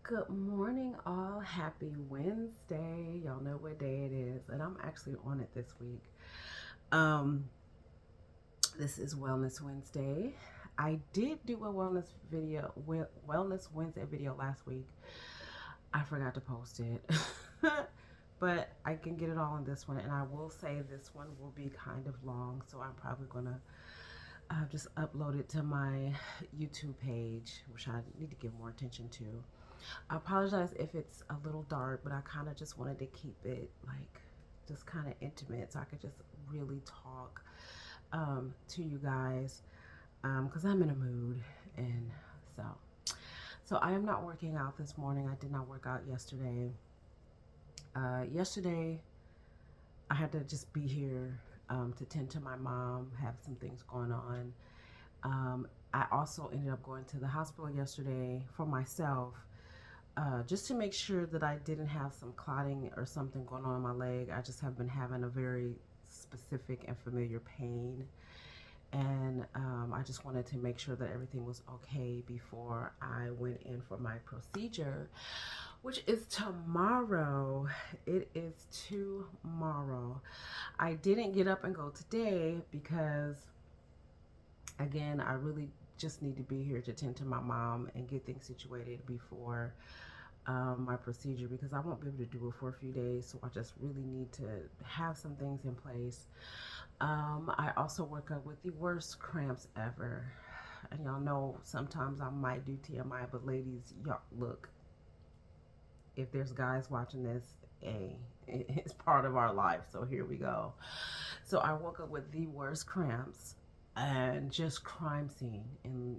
Good morning, all. Happy Wednesday. Y'all know what day it is, and I'm actually on it this week. Um, this is Wellness Wednesday. I did do a Wellness Wednesday video last week. I forgot to post it, but I can get it all in this one. And I will say this one will be kind of long, so I'm probably gonna just upload it to my YouTube page, which I need to give more attention to. I apologize if it's a little dark, but I kind of just wanted to keep it like just kind of intimate so I could just really talk to you guys because I'm in a mood. And so, so I am not working out this morning. I did not work out yesterday. Yesterday, I had to just be here to tend to my mom, have some things going on. I also ended up going to the hospital yesterday for myself just to make sure that I didn't have some clotting or something going on in my leg. I just have been having a very specific and familiar pain. And I just wanted to make sure that everything was okay before I went in for my procedure, which is tomorrow. It is tomorrow. I didn't get up and go today because, again, I really just need to be here to tend to my mom and get things situated before my procedure, because I won't be able to do it for a few days. So I just really need to have some things in place. I also woke up with the worst cramps ever. And y'all know sometimes I might do TMI, but ladies, y'all look, if there's guys watching this, it's part of our life. So here we go. So I woke up with the worst cramps and just crime scene, and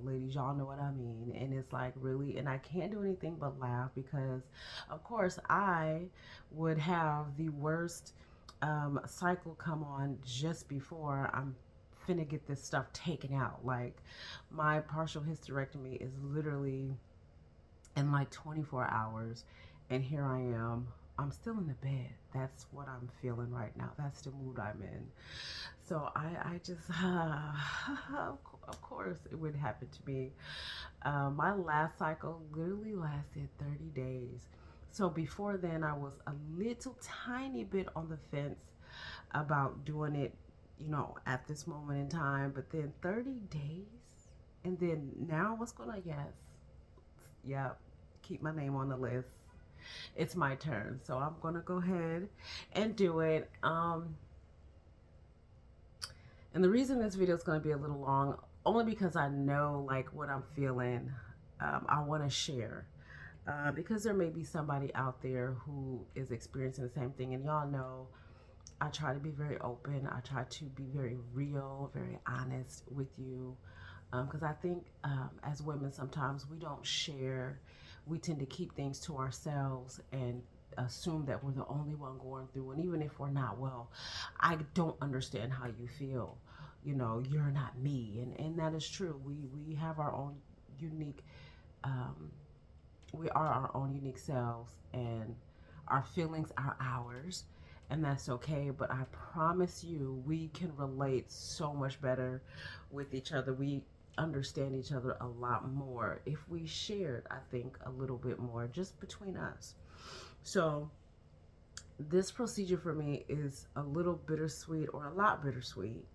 ladies, y'all know what I mean. And it's like, really, and I can't do anything but laugh because of course I would have the worst cycle come on just before I'm finna get this stuff taken out. Like, my partial hysterectomy is literally in like 24 hours, and here I am. I'm still in the bed. That's what I'm feeling right now. That's the mood I'm in. So I just, of course, it would happen to me. My last cycle literally lasted 30 days. So before then, I was a little tiny bit on the fence about doing it, at this moment in time. But then 30 days, and then now what's going on? Yes, yep, keep my name on the list. It's my turn, so I'm gonna go ahead and do it. And the reason this video is going to be a little long, only because I know like what I'm feeling. I want to share because there may be somebody out there who is experiencing the same thing. And y'all know I try to be very open. I try to be very real, very honest with you. Because I think as women, sometimes we don't share. We tend to keep things to ourselves and assume that we're the only one going through. And even if we're not, well, I don't understand how you feel. You're not me. And that is true. We have our own unique, um, we are our own unique selves, and our feelings are ours. And that's okay. But I promise you, we can relate so much better with each other. We understand each other a lot more if we shared, I think, a little bit more just between us. So this procedure for me is a little bittersweet, or a lot bittersweet,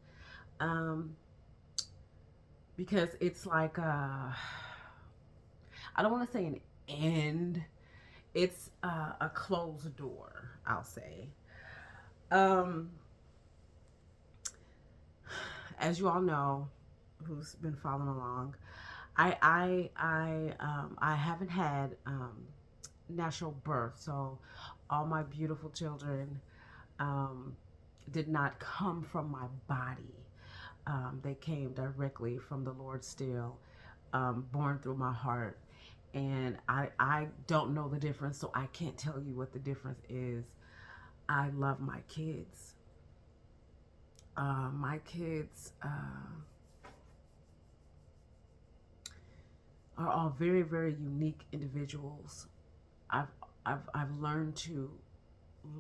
um, because it's like I don't want to say an end. It's a closed door, I'll say. Um, as you all know, who's been following along, I haven't had natural birth, so all my beautiful children um, did not come from my body. They came directly from the Lord still, born through my heart. And I don't know the difference, so I can't tell you what the difference is. I love my kids. My kids are all very, very unique individuals. I've, I've learned to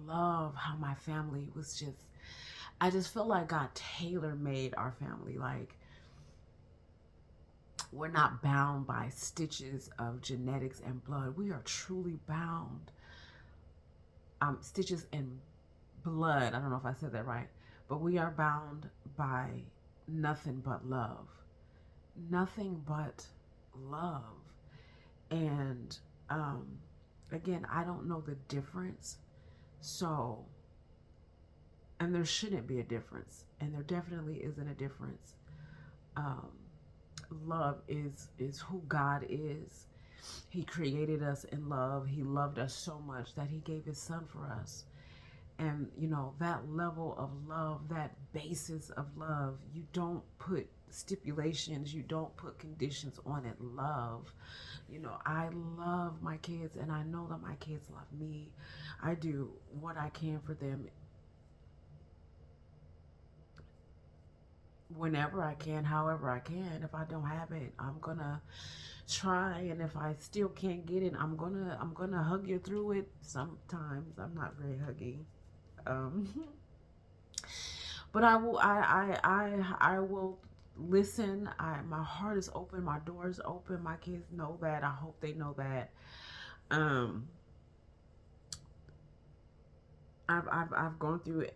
love how my family was just, I just feel like God tailor made our family. Like, We're not bound by stitches of genetics and blood. We are truly bound. Stitches and blood. I don't know if I said that right, but we are bound by nothing but love. Nothing but love. And again, I don't know the difference. So, and there shouldn't be a difference. And there definitely isn't a difference. Um, Love is who God is. He created us in love. He loved us so much that he gave his son for us. And that level of love, that basis of love, you don't put stipulations, you don't put conditions on it. Love. I love my kids, and I know that my kids love me. I do what I can for them whenever I can, however I can. If I don't have it, I'm gonna try, and if I still can't get it, I'm gonna hug you through it. Sometimes I'm not very huggy, um, but I will listen. My heart is open, my door is open. My kids know that. I hope they know that. Um, I've gone through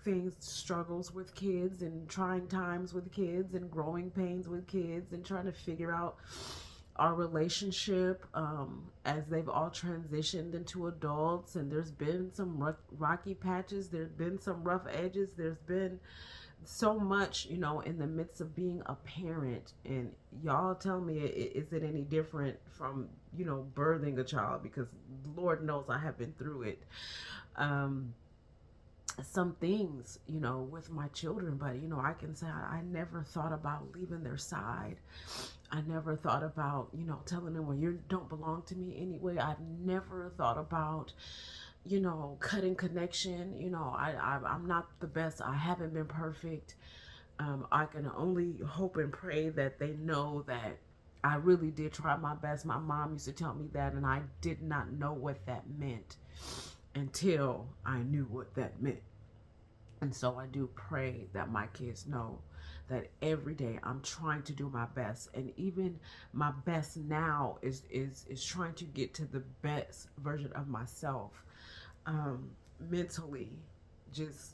things, struggles with kids, and trying times with kids, and growing pains with kids, and trying to figure out our relationship as they've all transitioned into adults. And there's been some rocky patches, there's been some rough edges, there's been so much in the midst of being a parent. And y'all tell me, is it any different from birthing a child? Because Lord knows I have been through it. Some things with my children, but I can say I never thought about leaving their side. I never thought about telling them, well, you don't belong to me anyway. I've never thought about cutting connection. I'm not the best. I haven't been perfect. I can only hope and pray that they know that I really did try my best. My mom used to tell me that, and I did not know what that meant until I knew what that meant. And so I do pray that my kids know that every day I'm trying to do my best. And even my best now is trying to get to the best version of myself, mentally. Just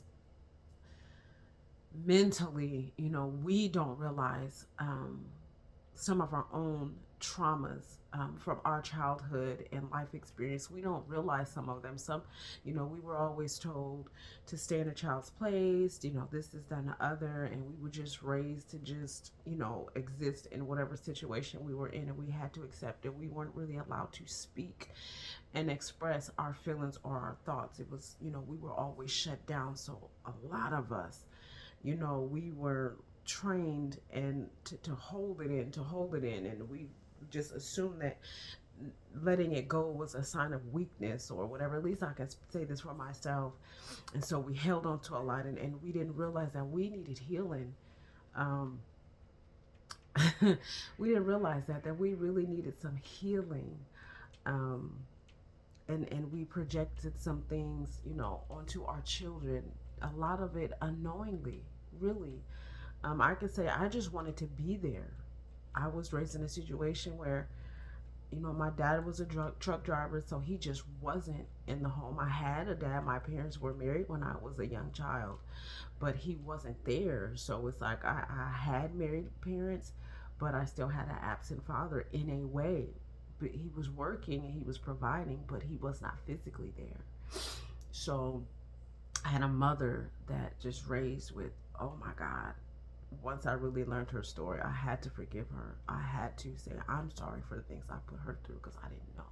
mentally, we don't realize some of our own traumas from our childhood and life experience. We don't realize some of them. We were always told to stay in a child's place, this is that and the other, and we were just raised to just, exist in whatever situation we were in, and we had to accept it. We weren't really allowed to speak and express our feelings or our thoughts. It was, we were always shut down. So a lot of us, we were trained and to hold it in, and we just assumed that letting it go was a sign of weakness or whatever. At least I can say this for myself. And so we held on to a lot, and we didn't realize that we needed healing. um, we didn't realize that we really needed some healing. um, and we projected some things onto our children, a lot of it unknowingly, really. I could say I just wanted to be there. I was raised in a situation where, my dad was a truck driver, so he just wasn't in the home. I had a dad. My parents were married when I was a young child, but he wasn't there. So it's like I had married parents, but I still had an absent father in a way. But he was working and he was providing, but he was not physically there. So I had a mother that just raised with, oh my God. Once I really learned her story, I had to forgive her. I had to say, I'm sorry for the things I put her through, because I didn't know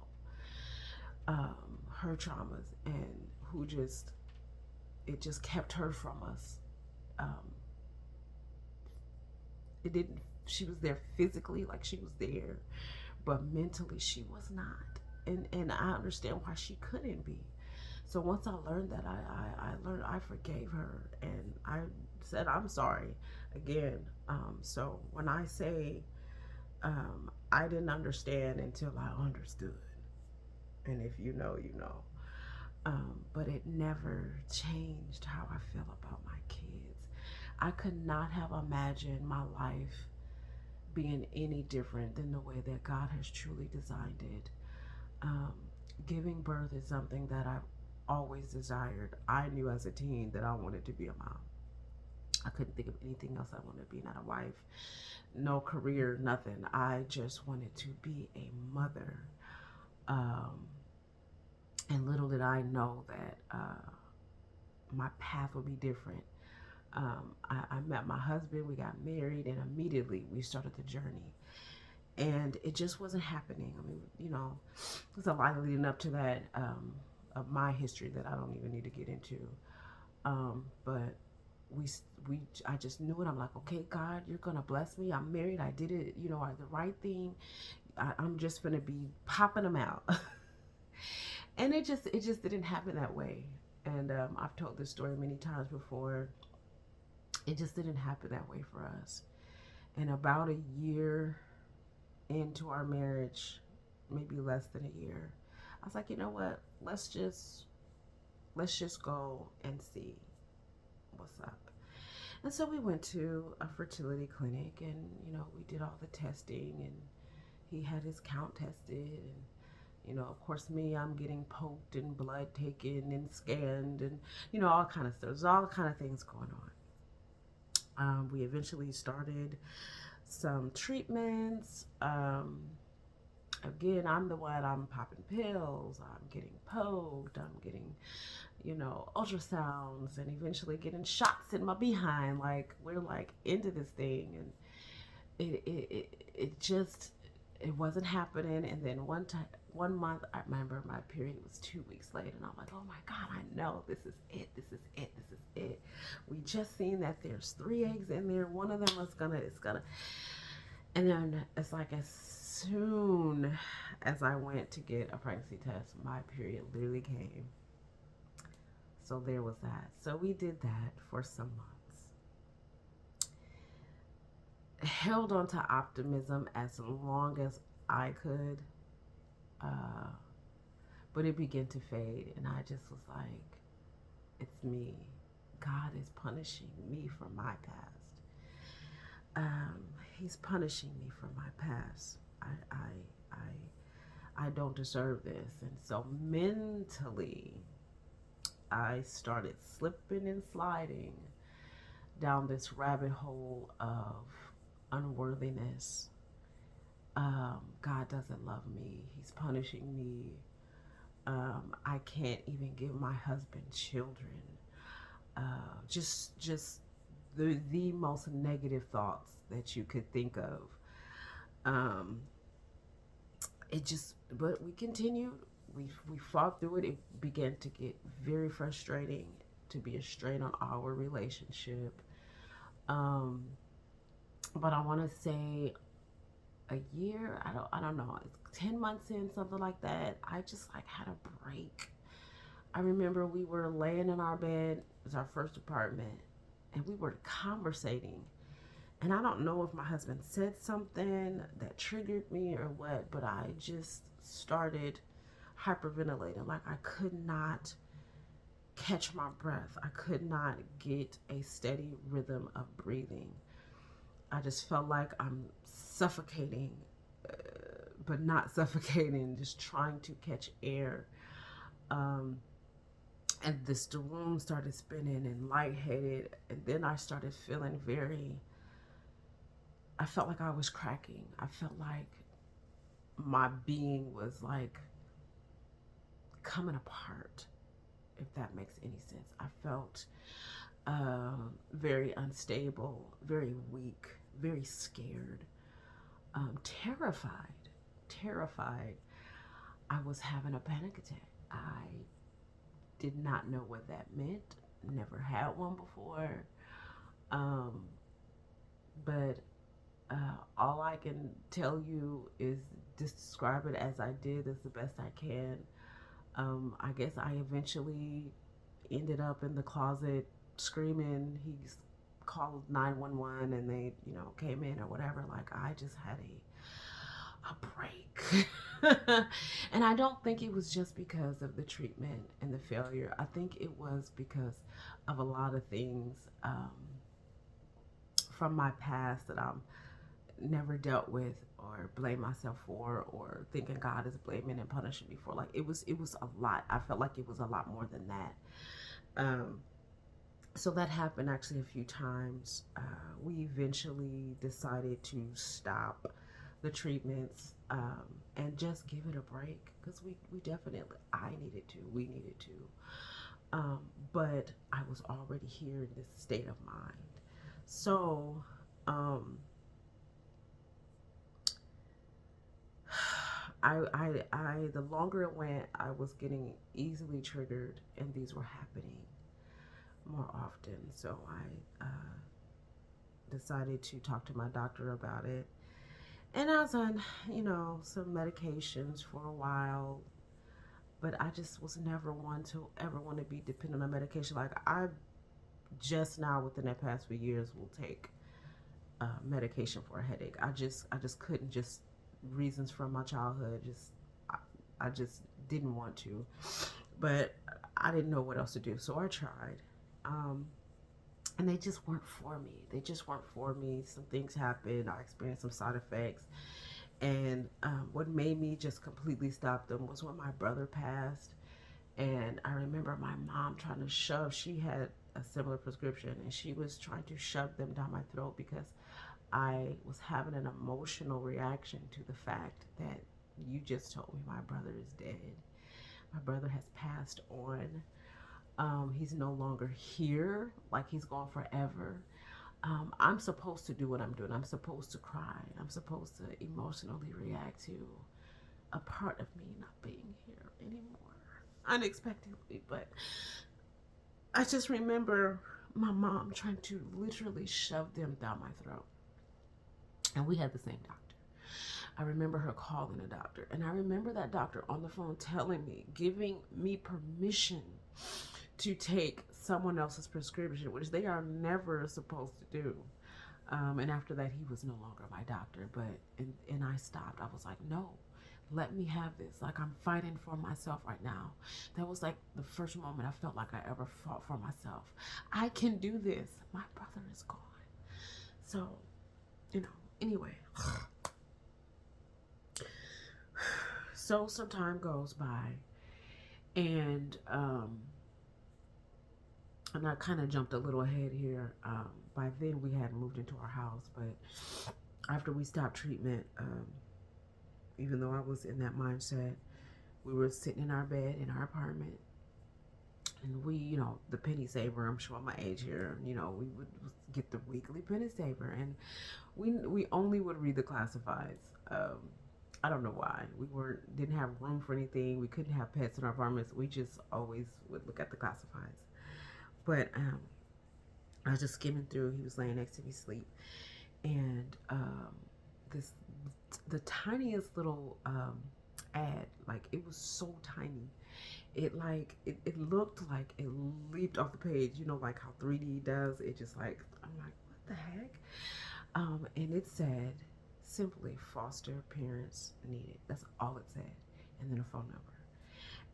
her traumas, and it just kept her from us. Um, it didn't, she was there physically, like she was there, but mentally she was not. And I understand why she couldn't be. So once I learned that, I forgave her, and I said, I'm sorry again. So when I say I didn't understand until I understood, and if you know, you know. But it never changed how I feel about my kids. I could not have imagined my life being any different than the way that God has truly designed it. Um, Giving birth is something that I've always desired. I knew as a teen that I wanted to be a mom. I couldn't think of anything else I wanted to be, not a wife, no career, nothing. I just wanted to be a mother. Um, and little did I know that my path would be different. I met my husband, we got married, and immediately we started the journey. And it just wasn't happening. I mean, there's a lot leading up to that, of my history that I don't even need to get into. But we, I just knew it. I'm like, okay, God, you're gonna bless me. I'm married. I did it. The right thing. I'm just gonna be popping them out. And it just didn't happen that way. And I've told this story many times before. It just didn't happen that way for us. And about a year into our marriage, maybe less than a year, I was like, you know what? Let's just go and see what's up. And so we went to a fertility clinic, and we did all the testing, and he had his count tested, and of course, me, I'm getting poked and blood taken and scanned, and all kind of stuff. There's all kind of things going on. We eventually started some treatments. Again, I'm the one. I'm popping pills. I'm getting poked. I'm getting, ultrasounds, and eventually getting shots in my behind. Like, we're like into this thing, and it wasn't happening. And then one month, I remember my period was 2 weeks late, and I'm like, oh my God, I know this is it. This is it. This is it. We just seen that there's 3 eggs in there. One of them it's gonna. And then it's like as soon as I went to get a pregnancy test, my period literally came. So there was that. So we did that for some months. Held on to optimism as long as I could. But it began to fade, and I just was like, it's me. God is punishing me for my past. He's punishing me for my past. I don't deserve this. And so mentally, I started slipping and sliding down this rabbit hole of unworthiness. God doesn't love me. He's punishing me. I can't even give my husband children. Just the most negative thoughts that you could think of. But we continued. We fought through it. It began to get very frustrating, to be a strain on our relationship. But I want to say a year, I don't know, 10 months in, something like that, I just like had a break. I remember we were laying in our bed. It was our first apartment, and we were conversating. And I don't know if my husband said something that triggered me or what, but I just started hyperventilating. Like, I could not catch my breath. I could not get a steady rhythm of breathing. I just felt like I'm suffocating, but not suffocating, just trying to catch air. And the room started spinning and lightheaded. And then I started feeling I felt like I was cracking. I felt like my being was like coming apart, if that makes any sense. I felt very unstable, very weak, very scared, terrified. I was having a panic attack. I did not know what that meant. Never had one before. But all I can tell you is just describe it as I did as the best I can. I guess I eventually ended up in the closet screaming. He's called 911, and they, came in or whatever. Like, I just had a break. And I don't think it was just because of the treatment and the failure. I think it was because of a lot of things from my past that I'm never dealt with or blame myself for, or thinking God is blaming and punishing me for. Like it was a lot. I felt like it was a lot more than that. Um, so that happened actually a few times. We eventually decided to stop the treatments, and just give it a break, because we definitely, I needed to, we needed to. Um, but I was already here in this state of mind. So, um, the longer it went, I was getting easily triggered, and these were happening more often. So I decided to talk to my doctor about it. And I was on, some medications for a while, but I just was never one to ever want to be dependent on medication. Like, I just now, within the past few years, will take medication for a headache. I just couldn't, just reasons from my childhood. I, I just didn't want to, but I didn't know what else to do, so I tried. Um, and they just weren't for me. They just weren't for me. Some things happened. I experienced some side effects. And what made me just completely stop them was when my brother passed. And I remember my mom trying to shove, she had a similar prescription, and she was trying to shove them down my throat because I was having an emotional reaction to the fact that you just told me my brother is dead. My brother has passed on. He's no longer here, like he's gone forever. I'm supposed to do what I'm doing. I'm supposed to cry. I'm supposed to emotionally react to a part of me not being here anymore unexpectedly. But I just remember my mom trying to literally shove them down my throat. And we had the same doctor. I remember her calling a doctor. And I remember that doctor on the phone telling me, giving me permission to take someone else's prescription, which they are never supposed to do. And after that, he was no longer my doctor. And I stopped. I was like, no, let me have this. Like, I'm fighting for myself right now. That was like the first moment I felt like I ever fought for myself. I can do this. My brother is gone. So, anyway. So some time goes by, and I kind of jumped a little ahead here. By then, we had moved into our house, but after we stopped treatment, even though I was in that mindset, we were sitting in our bed in our apartment, and we, the penny saver, I'm showing my age here, we would get the weekly penny saver, and we only would read the classifieds. I don't know why. We didn't have room for anything. We couldn't have pets in our apartments. We just always would look at the classifieds. But I was just skimming through. He was laying next to me, asleep, and this the tiniest little ad. Like, it was so tiny. It looked like it leaped off the page. Like how 3D does. It just, like, I'm like, what the heck? And it said simply, foster parents needed. That's all it said, and then a phone number.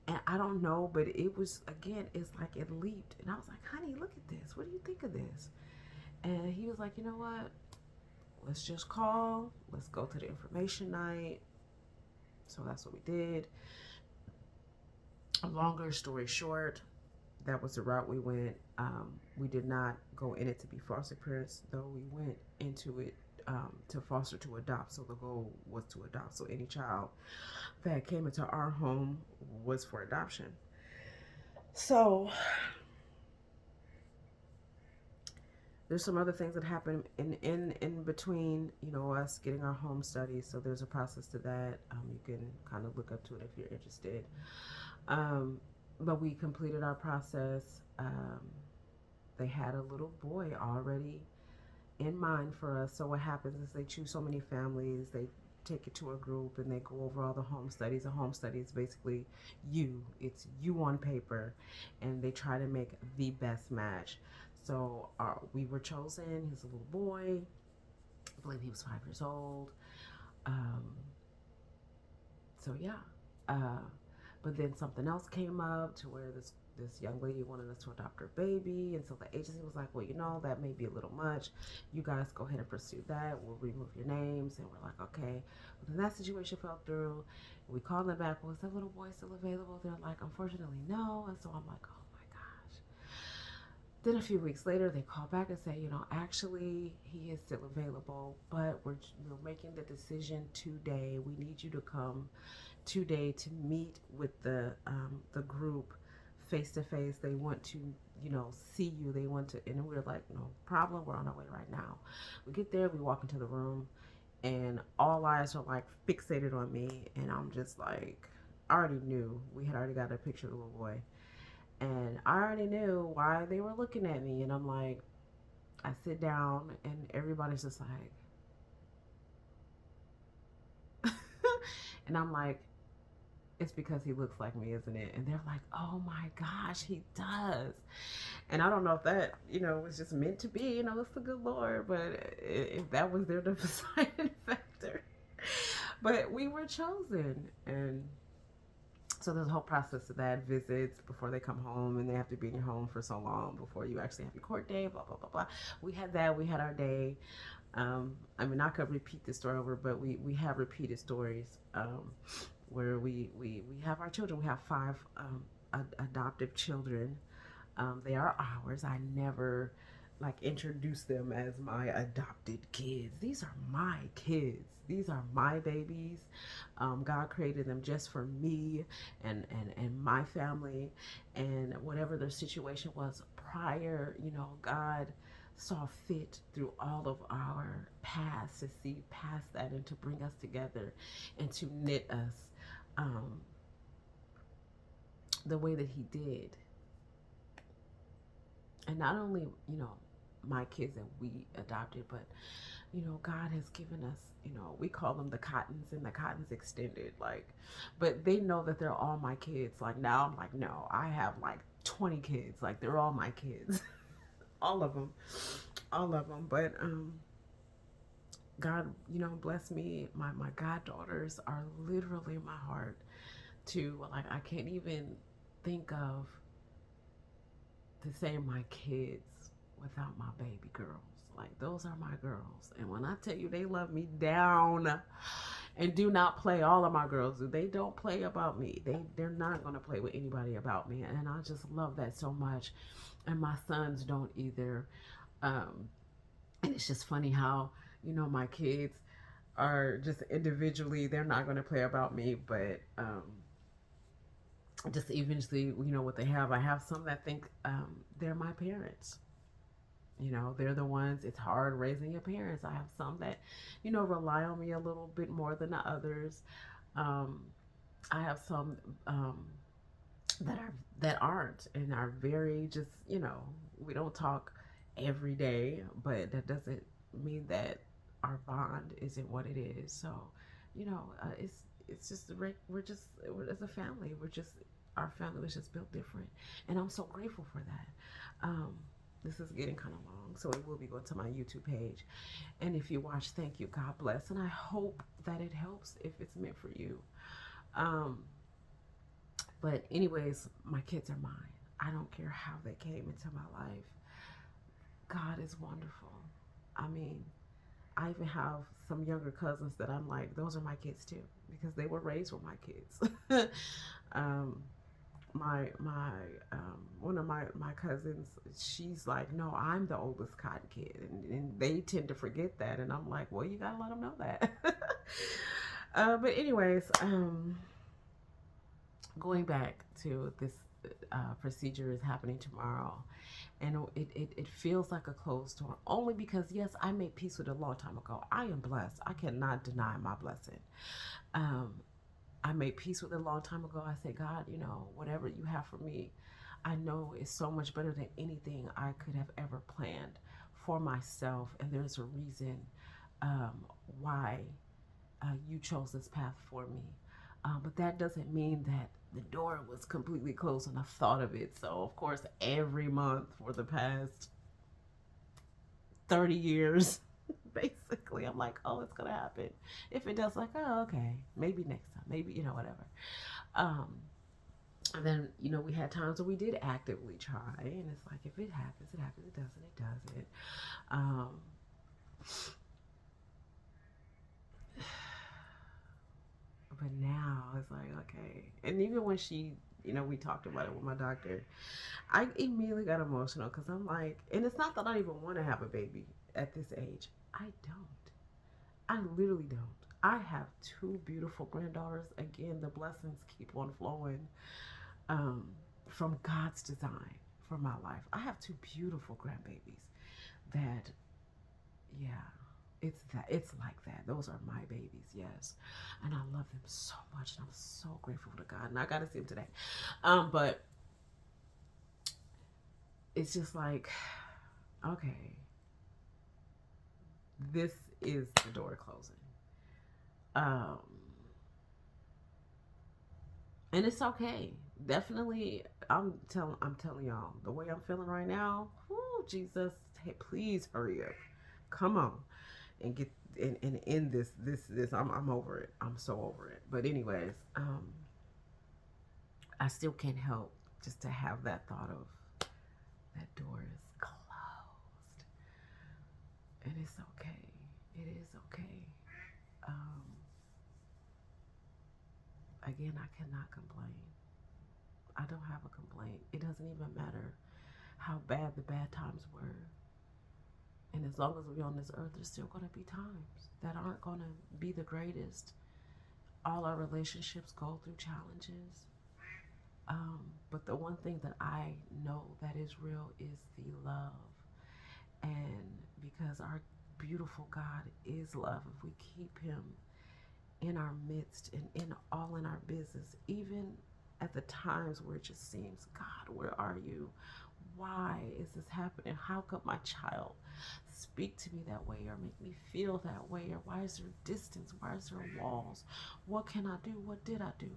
And I don't know, but it was, again, it's like it leaped. And I was like, honey, look at this. What do you think of this? And he was like, you know what? Let's just call. Let's go to the information night. So that's what we did. A longer story short, that was the route we went. We did not go in it to be foster parents, though we went into it to foster to adopt. So the goal was to adopt. So any child that came into our home was for adoption. So there's some other things that happen in between, us getting our home studies. So there's a process to that. You can kind of look up to it if you're interested. But we completed our process. They had a little boy already in mind for us. So what happens is they choose so many families, they take it to a group, and they go over all the home studies. A home study is basically it's you on paper, and they try to make the best match. So we were chosen. He's a little boy. I believe he was 5 years old. So yeah. But then something else came up to where this this young lady wanted us to adopt her baby, and so the agency was like, well, that may be a little much. You guys go ahead and pursue that. We'll remove your names. And we're like, okay. But then that situation fell through. We called them back. Was that little boy still available? They're like, unfortunately, no. And so I'm like, oh my gosh. Then a few weeks later, they call back and say, actually, he is still available, but we're making the decision today. We need you to come today to meet with the group face to face. They want to see you. They want to, and we're like, no problem, we're on our way right now. We get there, we walk into the room, and all eyes are like fixated on me, and I'm just like, I already knew. We had already got a picture of the little boy, and I already knew why they were looking at me. And I'm like, I sit down and everybody's just like and I'm like, it's because he looks like me, isn't it? And they're like, oh my gosh, he does. And I don't know if that, was just meant to be, it's the good Lord, but if that was their deciding factor. But we were chosen. And so there's a whole process of that, visits before they come home, and they have to be in your home for so long before you actually have your court day, blah, blah, blah, blah. We had that. We had our day. I could repeat this story over, but we have repeated stories where we have our children. We have 5 adoptive children. They are ours. I never introduce them as my adopted kids. These are my kids. These are my babies. God created them just for me and my family, and whatever their situation was prior, God saw fit through all of our past to see past that and to bring us together and to knit us the way that he did. And not only, my kids that we adopted, but, God has given us, we call them the Cottons and the Cottons extended, but they know that they're all my kids. Now I'm like, no, I have 20 kids. They're all my kids. all of them. But, God, bless me. My goddaughters are literally my heart too. I can't even think of to say my kids without my baby girls. Those are my girls. And when I tell you they love me down and do not play, all of my girls, they don't play about me. They're not going to play with anybody about me. And I just love that so much. And my sons don't either. And it's just funny how, my kids are just individually, they're not going to play about me, but just eventually, what they have. I have some that think they're my parents. They're the ones. It's hard raising your parents. I have some that, rely on me a little bit more than the others. I have some that aren't and are very just, we don't talk every day, but that doesn't mean that our bond isn't what it is. So, it's just we're as a family. Our family was just built different, and I'm so grateful for that. This is getting kind of long, so it will be going to my YouTube page. And if you watch, thank you. God bless. And I hope that it helps if it's meant for you. But anyways, my kids are mine. I don't care how they came into my life. God is wonderful. I even have some younger cousins that I'm like, those are my kids too, because they were raised with my kids. One of my cousins, she's like, no, I'm the oldest Cotton kid, and they tend to forget that, and I'm like, well, you gotta let them know that. But anyways, going back to this procedure is happening tomorrow, and it feels like a closed door, only because yes, I made peace with it a long time ago. I am blessed. I cannot deny my blessing. I made peace with it a long time ago. I said, God, whatever you have for me, I know is so much better than anything I could have ever planned for myself. And there's a reason why you chose this path for me. But that doesn't mean that the door was completely closed when I thought of it. So, of course, every month for the past 30 years, basically, I'm like, oh, it's going to happen. If it does, oh, okay, maybe next time, maybe, whatever. And then, we had times where we did actively try, and it's like, if it happens, it happens. It doesn't, it doesn't. Um, but now it's like, okay. And even when we talked about it with my doctor, I immediately got emotional because I'm like, and it's not that I even want to have a baby at this age. I don't. I literally don't. I have two beautiful granddaughters. Again, the blessings keep on flowing um, from God's design for my life. I have two beautiful grandbabies that, yeah, it's like that. Those are my babies, yes, and I love them so much, and I'm so grateful to God. And I got to see them today, but it's just like, okay, this is the door closing. Um, and it's okay. Definitely, I'm telling y'all the way I'm feeling right now. Whoo, Jesus, hey, please hurry up. Come on and get and end this. I'm over it. I'm so over it. But anyways, I still can't help just to have that thought of that door is closed, and it's okay. It is okay. Um, again, I cannot complain. I don't have a complaint. It doesn't even matter how bad the bad times were. And as long as we're on this earth, there's still going to be times that aren't going to be the greatest. All our relationships go through challenges. But the one thing that I know that is real is the love. And because our beautiful God is love, if we keep Him in our midst and in our business, even at the times where it just seems, God, where are you? Why is this happening? How could my child speak to me that way or make me feel that way? Or why is there distance? Why is there walls? What can I do? What did I do?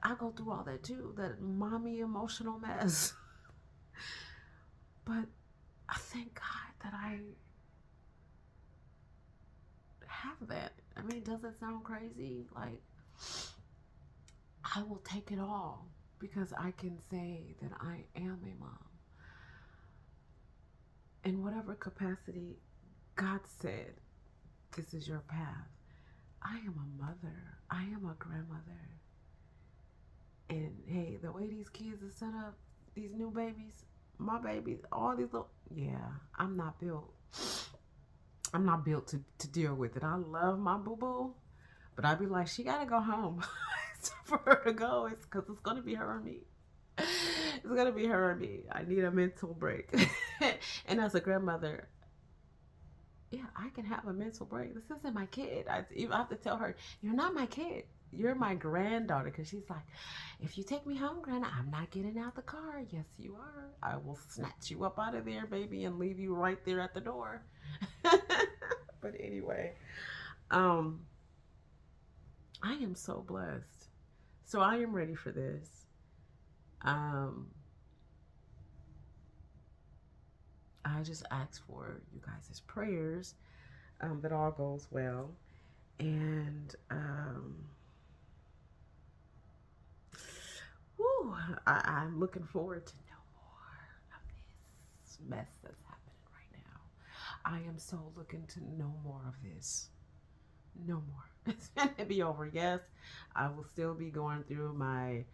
I go through all that too, that mommy emotional mess. But I thank God that I have that. I mean, does it sound crazy? Like, I will take it all because I can say that I am a mom. In whatever capacity God said, this is your path. I am a mother. I am a grandmother. And hey, the way these kids are set up, these new babies, my babies, all these little, yeah, I'm not built. I'm not built to deal with it. I love my boo boo, but I'd be like, she gotta go home. For her to go, it's because it's gonna be her or me. It's gonna be her or me. I need a mental break. And as a grandmother, yeah, I can have a mental break. This isn't my kid. I have to tell her, you're not my kid. You're my granddaughter. Because she's like, if you take me home, Grandma, I'm not getting out the car. Yes, you are. I will snatch you up out of there, baby, and leave you right there at the door. But anyway, um, I am so blessed. So I am ready for this. Um, I just ask for you guys' prayers, that all goes well. And whew, I'm looking forward to no more of this mess that's happening right now. I am so looking to no more of this. No more. It's going to be over. Yes, I will still be going through my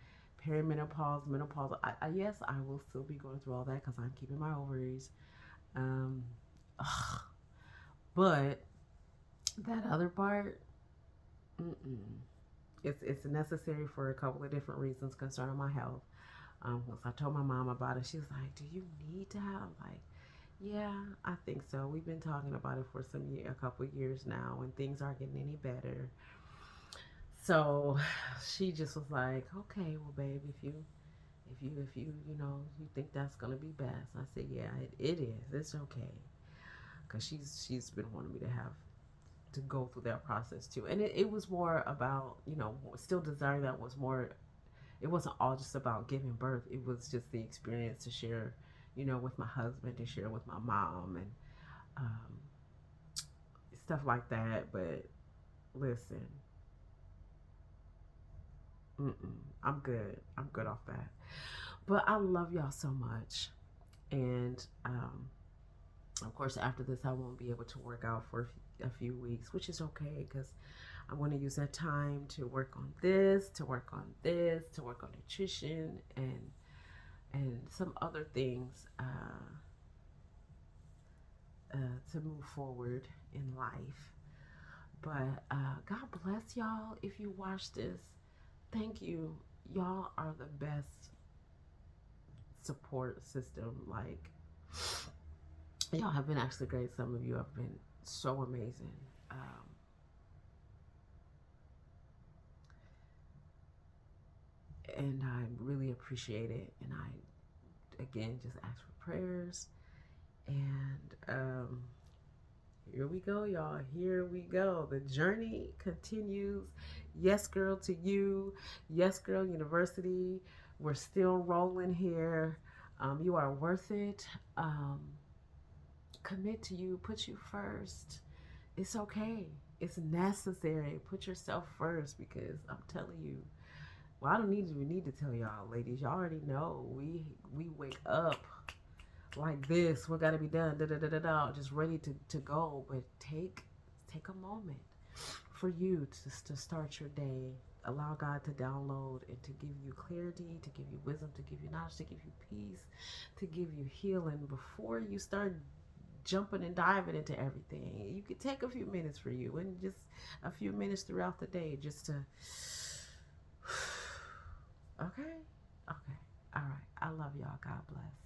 perimenopause, menopause. Yes, I will still be going through all that because I'm keeping my ovaries. Um, ugh. But that other part, mm-mm. It's necessary for a couple of different reasons concerning my health. Once I told my mom about it, she was like, "Do you need to have?" I'm like, "Yeah, I think so. We've been talking about it for a couple of years now, and things aren't getting any better." So she just was like, "Okay, well, babe, you think that's gonna be best." I said, "Yeah, it is. It's okay." Because she's been wanting me to go through that process too. And it was more about, still desiring that was more, it wasn't all just about giving birth. It was just the experience to share, with my husband, to share with my mom, and um, stuff like that. But listen, Mm-mm. I'm good. I'm good off that. But I love y'all so much. And of course, after this, I won't be able to work out for a few weeks, which is okay because I'm going to use that time to work on this, to work on this, to work on nutrition and some other things to move forward in life. But God bless y'all if you watch this. Thank you. Y'all are the best support system. Like, y'all have been actually great. Some of you have been so amazing. And I really appreciate it. And I, again, just ask for prayers. And here we go, y'all. Here we go. The journey continues. Yes, girl, to you. Yes, girl, university. We're still rolling here. You are worth it. Commit to you. Put you first. It's okay. It's necessary. Put yourself first because I'm telling you. Well, I don't need to tell y'all, ladies. Y'all already know. We wake up like this. What got to be done? Da da da da da. Just ready to go. But take a moment for you to start your day. Allow God to download and to give you clarity, to give you wisdom, to give you knowledge, to give you peace, to give you healing before you start jumping and diving into everything. You could take a few minutes for you and just a few minutes throughout the day just to okay. Okay. All right. I love y'all. God bless.